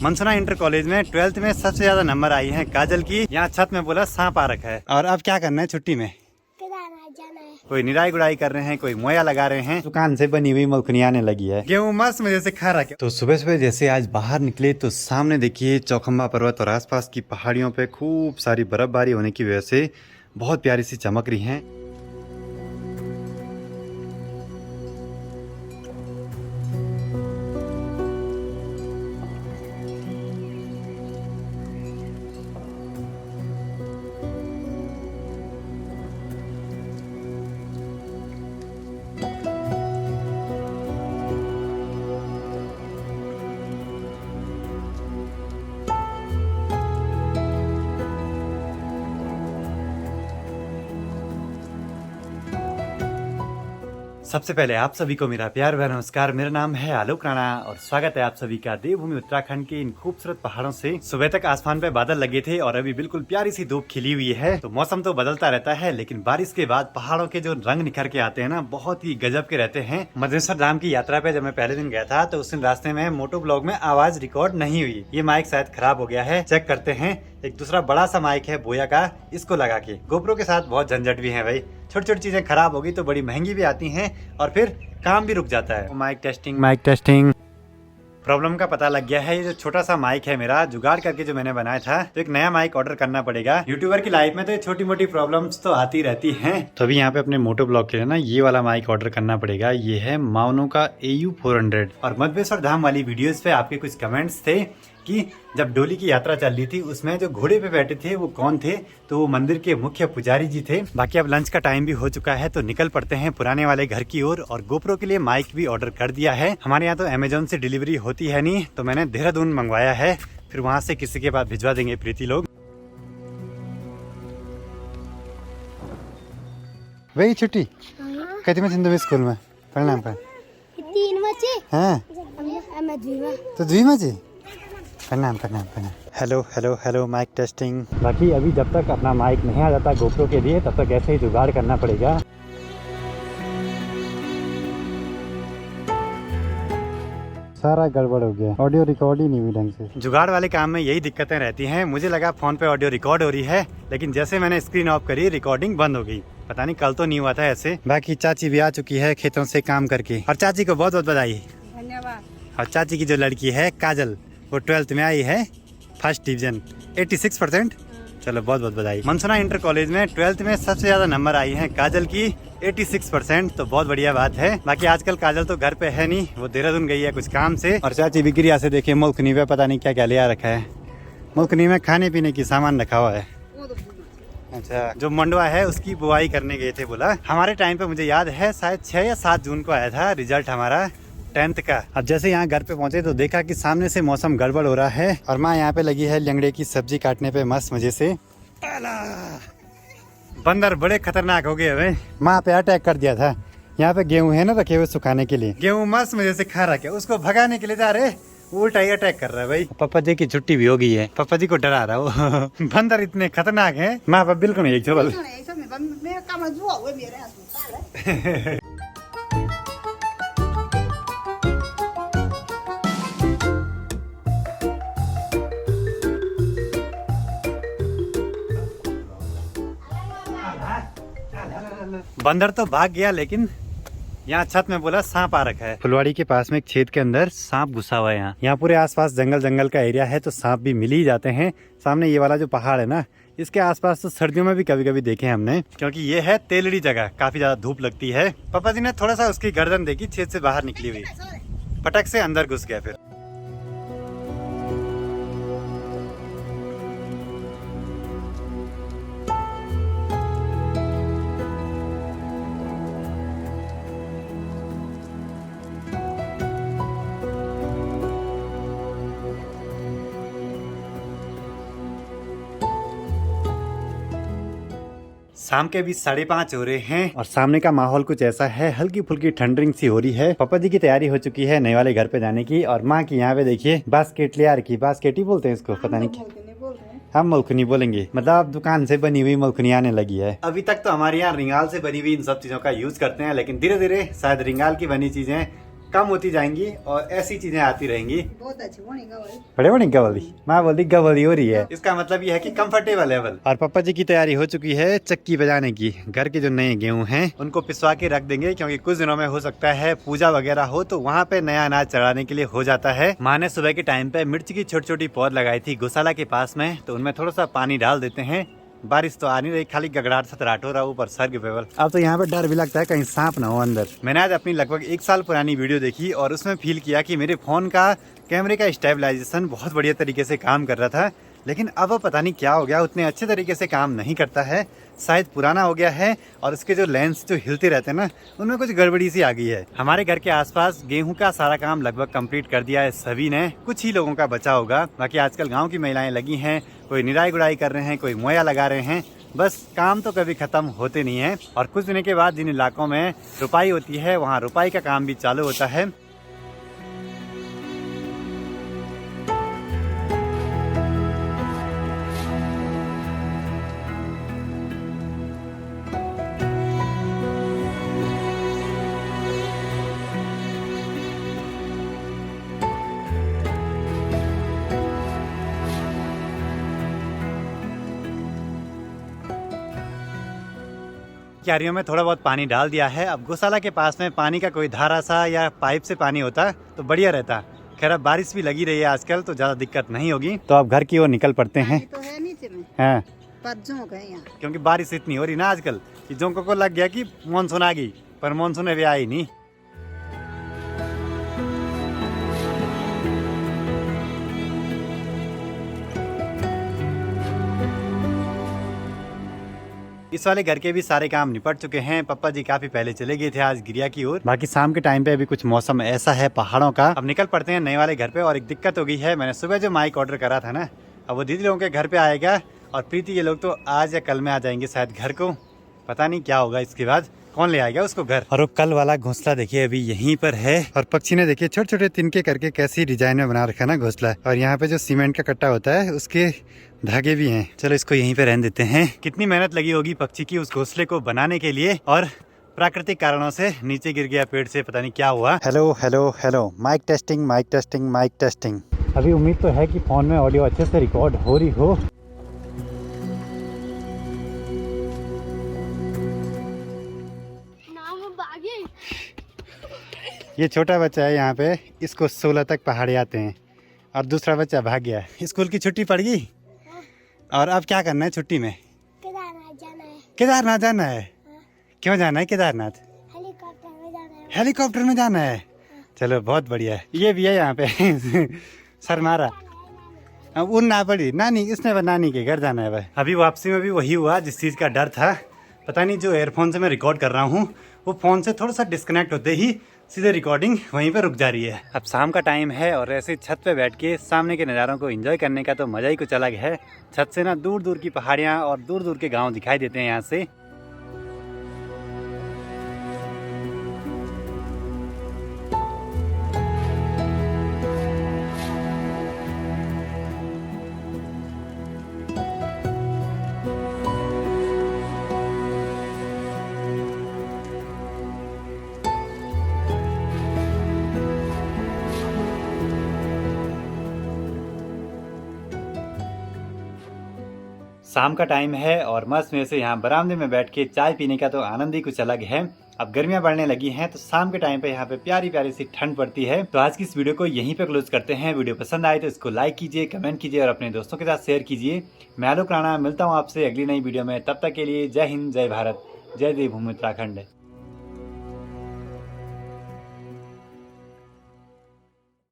मनसुना inter college में 12th में सबसे ज्यादा नंबर आई हैं काजल की। यहाँ छत में बोला सांप आ रखा है। और अब क्या करना है छुट्टी में? जाना है। कोई निराई गुड़ाई कर रहे हैं, कोई मोया लगा रहे हैं। दुकान से बनी हुई मलखनी आने लगी है। गेहूं मस्त मजे से खा रहा है। तो सुबह सुबह जैसे आज बाहर निकले तो सामने देखिए चौखंबा पर्वत और आसपास की पहाड़ियों पे खूब सारी बर्फबारी होने की वजह से बहुत प्यारी सी चमक रही है। सबसे पहले आप सभी को मेरा प्यार भरा नमस्कार। मेरा नाम है आलोक राणा और स्वागत है आप सभी का देवभूमि उत्तराखंड के इन खूबसूरत पहाड़ों से। सुबह तक आसमान पे बादल लगे थे और अभी बिल्कुल प्यारी सी धूप खिली हुई है। तो मौसम तो बदलता रहता है, लेकिन बारिश के बाद पहाड़ों के जो रंग निखर के आते हैं ना, बहुत ही गजब के रहते हैं। मधेश्वर धाम की यात्रा पे जब मैं पहले दिन गया था तो उस दिन रास्ते में मोटो ब्लॉग में आवाज रिकॉर्ड नहीं हुई। ये माइक शायद खराब हो गया है, चेक करते हैं। एक दूसरा बड़ा सा माइक है बोया का, इसको लगा के। गोप्रो के साथ बहुत झंझट भी है भाई, छोटी छोटी चीजें खराब होगी तो बड़ी महंगी भी आती हैं और फिर काम भी रुक जाता है। माइक टेस्टिंग प्रॉब्लम का पता लग गया है। ये जो छोटा सा माइक है मेरा जुगाड़ करके जो मैंने बनाया था, तो एक नया माइक ऑर्डर करना पड़ेगा। यूट्यूबर की लाइफ में तो ये छोटी मोटी प्रॉब्लम्स तो आती रहती हैं। तो अभी यहाँ पे अपने मोटो ब्लॉग के लिए ना ये वाला माइक ऑर्डर करना पड़ेगा। ये है माउनो का AU 400। और मधेश्वर धाम वाली वीडियोस पे आपके कुछ कमेंट्स थे कि जब डोली की यात्रा चल रही थी उसमें जो घोड़े पे बैठे थे वो कौन थे, तो वो मंदिर के मुख्य पुजारी जी थे। बाकी अब लंच का टाइम भी हो चुका है तो निकल पड़ते हैं पुराने वाले घर की ओर। और गोप्रो के लिए माइक भी ऑर्डर कर दिया है। हमारे यहाँ तो अमेजोन से डिलीवरी होती है नहीं, तो मैंने देहरादून मंगवाया है, फिर वहाँ से किसी के पास भिजवा देंगे प्रीति लोग। वही छुट्टी कहती मैं तुम्हें स्कूल में प्रणाम पर 3 बजे हाँ तो द्वीमा जी प्रणाम। Hello mic testing. बाकी अभी जब तक अपना माइक नहीं आ जाता गोप्रो के लिए तब तक ऐसे ही जुगाड़ करना पड़ेगा। सारा गड़बड़ हो गया, ऑडियो रिकॉर्ड ही नहीं हुई ढंग से। जुगाड़ वाले काम में यही दिक्कतें रहती हैं। मुझे लगा फोन पे ऑडियो रिकॉर्ड हो रही है, लेकिन जैसे मैंने स्क्रीन ऑफ करी रिकॉर्डिंग बंद हो गई। पता नहीं कल तो नहीं हुआ था ऐसे। बाकी चाची भी आ चुकी है खेतों से काम करके, और चाची को बहुत बहुत बधाई। धन्यवाद। और चाची की जो लड़की है काजल, वो 12th में आई है, फर्स्ट डिवीजन 86%। चलो बहुत बहुत बधाई। मनसुना इंटर कॉलेज में 12th में सबसे ज्यादा नंबर आई हैं काजल की 86%, तो बहुत बढ़िया बात है। बाकी आजकल काजल तो घर पे है नहीं, वो देहरादून गई है कुछ काम से। और चाची बिक्रिया से देखिए मुल्कनी में पता नहीं क्या क्या ले आ रखा है। मुल्कनी में खाने पीने की सामान रखा हुआ है। अच्छा, जो मंडवा है उसकी बुआई करने गए थे बोला। हमारे टाइम पे मुझे याद है शायद 6 या 7 जून को आया था रिजल्ट हमारा 10th का। अब जैसे यहाँ घर पे पहुंचे तो देखा कि सामने से मौसम गड़बड़ हो रहा है और माँ यहाँ पे लगी है लंगड़े की सब्जी काटने पे मस्त मजे से। बंदर बड़े खतरनाक हो गए भाई, माँ पे अटैक कर दिया था। यहाँ पे गेहूं है ना रखे हुए सुखाने के लिए, गेहूं मस्त मजे से खा रखे, उसको भगाने के लिए जा रहे उल्टा ही अटैक कर रहा है भाई। पापा जी की छुट्टी भी हो गई है, पापा जी को डरा रहा वो। बंदर इतने खतरनाक है, माँ बाप बिल्कुल नहीं। चल बंदर तो भाग गया, लेकिन यहाँ छत में बोला सांप आ रखा है। फुलवाड़ी के पास में एक छेद के अंदर सांप घुसा हुआ है। यहाँ पूरे आसपास जंगल का एरिया है तो सांप भी मिल ही जाते हैं। सामने ये वाला जो पहाड़ है ना, इसके आसपास तो सर्दियों में भी कभी कभी देखे हैं हमने, क्योंकि ये है तेलड़ी जगह, काफी ज्यादा धूप लगती है। पापा जी ने थोड़ा सा उसकी गर्दन देखी, छेद से बाहर निकली हुई, पटक से अंदर घुस गया। फिर शाम के भी 5:30 हो रहे हैं और सामने का माहौल कुछ ऐसा है, हल्की फुल्की ठंडरिंग सी हो रही है। पापा जी की तैयारी हो चुकी है नए वाले घर पे जाने की, और माँ की यहाँ पे देखिए बास्केट ले आ रखी। बास्केट ही बोलते हैं इसको, पता नहीं क्या हम मलखनी बोलेंगे। मतलब दुकान से बनी हुई मलखनी आने लगी है। अभी तक तो हमारे यहाँ रिंगाल से बनी हुई इन सब चीजों का यूज करते हैं, लेकिन धीरे धीरे शायद रिंगाल की बनी चीजें कम होती जाएंगी और ऐसी चीजें आती रहेंगी। बहुत अच्छी बनी गवल। बड़े बड़ी गवली, माँ बोली गवली हो रही है, इसका मतलब ये है कि कंफर्टेबल लेवल। और पापा जी की तैयारी हो चुकी है चक्की बजाने की। घर के जो नए गेहूं हैं उनको पिसवा के रख देंगे, क्योंकि कुछ दिनों में हो सकता है पूजा वगैरह हो तो वहाँ पे नया अनाज चढ़ाने के लिए हो जाता है। माँ ने सुबह के टाइम पे मिर्च की छोटी छोटी पौध लगाई थी गौशाला के पास में, तो उनमें थोड़ा सा पानी डाल देते हैं। बारिश तो आ नहीं रही, खाली गगड़ाट सतराट हो रहा ऊपर सर्ग पेवल। अब तो यहाँ पे डर भी लगता है कहीं सांप ना हो अंदर। मैंने आज अपनी लगभग 1 साल पुरानी वीडियो देखी और उसमें फील किया कि मेरे फोन का कैमरे का स्टेबलाइजेशन बहुत बढ़िया तरीके से काम कर रहा था, लेकिन अब पता नहीं क्या हो गया, उतने अच्छे तरीके से काम नहीं करता है। शायद पुराना हो गया है और उसके जो लेंस जो हिलते रहते हैं ना, उनमें कुछ गड़बड़ी सी आ गई है। हमारे घर के आसपास गेहूं का सारा काम लगभग कंप्लीट कर दिया है सभी ने, कुछ ही लोगों का बचा होगा। बाकी आजकल गांव की महिलाएं लगी हैं, कोई निराई गुड़ाई कर रहे हैं, कोई मोया लगा रहे हैं। बस काम तो कभी खत्म होते नहीं है। और कुछ दिनों के बाद जिन इलाकों में रुपाई होती है वहाँ रुपाई का काम भी चालू होता है। क्यारियों में थोड़ा बहुत पानी डाल दिया है। अब गौशाला के पास में पानी का कोई धारा सा या पाइप से पानी होता तो बढ़िया रहता। खैर अब बारिश भी लगी रही है आजकल, तो ज्यादा दिक्कत नहीं होगी। तो अब घर की ओर निकल पड़ते हैं। तो है नीचे में हाँ, पर जोंक है यहाँ। क्योंकि बारिश इतनी हो रही ना आजकल कि जोंकों को लग गया कि मानसून आ गई, पर मानसून अभी आई नहीं। इस वाले घर के भी सारे काम निपट चुके हैं। पापा जी काफी पहले चले गए थे आज गिरिया की ओर। बाकी शाम के टाइम पे अभी कुछ मौसम ऐसा है पहाड़ों का। अब निकल पड़ते हैं नए वाले घर पे। और एक दिक्कत हो गई है, मैंने सुबह जो माइक ऑर्डर करा था ना, अब वो दीदी लोगों के घर पे आएगा और प्रीति ये लोग तो आज या कल में आ जाएंगे शायद घर को। पता नहीं क्या होगा इसके बाद, कौन ले आएगा उसको घर। और वो कल वाला घोंसला देखिए अभी यहीं पर है। और पक्षी ने देखिए छोटे छोटे तिनके करके कैसी डिजाइन में बना रखा है ना घोंसला। और यहाँ पे जो सीमेंट का कट्टा होता है उसके धागे भी हैं। चलो इसको यहीं पे रहने देते हैं। कितनी मेहनत लगी होगी पक्षी की उस घोंसले को बनाने के लिए, और प्राकृतिक कारणों से नीचे गिर गया पेड़ से, पता नहीं क्या हुआ। Hello hello hello, mic testing mic testing mic testing. अभी उम्मीद तो है कि फोन में ऑडियो अच्छे से रिकॉर्ड हो रही हो। ये छोटा बच्चा है यहाँ पे, इसको 16 तक पहाड़ी आते हैं। और दूसरा बच्चा भाग गया। स्कूल की छुट्टी पड़ गई और अब क्या करना है छुट्टी में? केदारनाथ जाना है। केदारनाथ जाना है? क्यों जाना है केदारनाथ? हेलीकॉप्टर में जाना है। हेलीकॉप्टर में जाना है? चलो बहुत बढ़िया है। ये भी है यहाँ पे सरमारा। अब उन ना पड़ी नानी, इसने नानी के घर जाना है भाई। अभी वापसी में भी वही हुआ जिस चीज़ का डर था। पता नहीं, जो एयरफोन से मैं रिकॉर्ड कर रहा हूँ वो फोन से थोड़ा सा डिस्कनेक्ट होते ही सीधे रिकॉर्डिंग वहीं पे रुक जा रही है। अब शाम का टाइम है और ऐसे छत पे बैठ के सामने के नज़ारों को एंजॉय करने का तो मजा ही कुछ अलग है। छत से ना दूर दूर की पहाड़ियाँ और दूर दूर के गांव दिखाई देते हैं यहाँ से। शाम का टाइम है और मस्त में से यहाँ बरामदे में बैठ के चाय पीने का तो आनंद ही कुछ अलग है। अब गर्मियाँ बढ़ने लगी हैं तो शाम के टाइम पे यहाँ पे प्यारी प्यारी सी ठंड पड़ती है। तो आज की इस वीडियो को यहीं पे क्लोज करते हैं। वीडियो पसंद आए तो इसको लाइक कीजिए, कमेंट कीजिए और अपने दोस्तों के साथ शेयर कीजिए। मैं आलोक राणा मिलता हूँ आपसे अगली नई वीडियो में। तब तक के लिए जय हिंद, जय भारत, जय देवभूमि उत्तराखंड।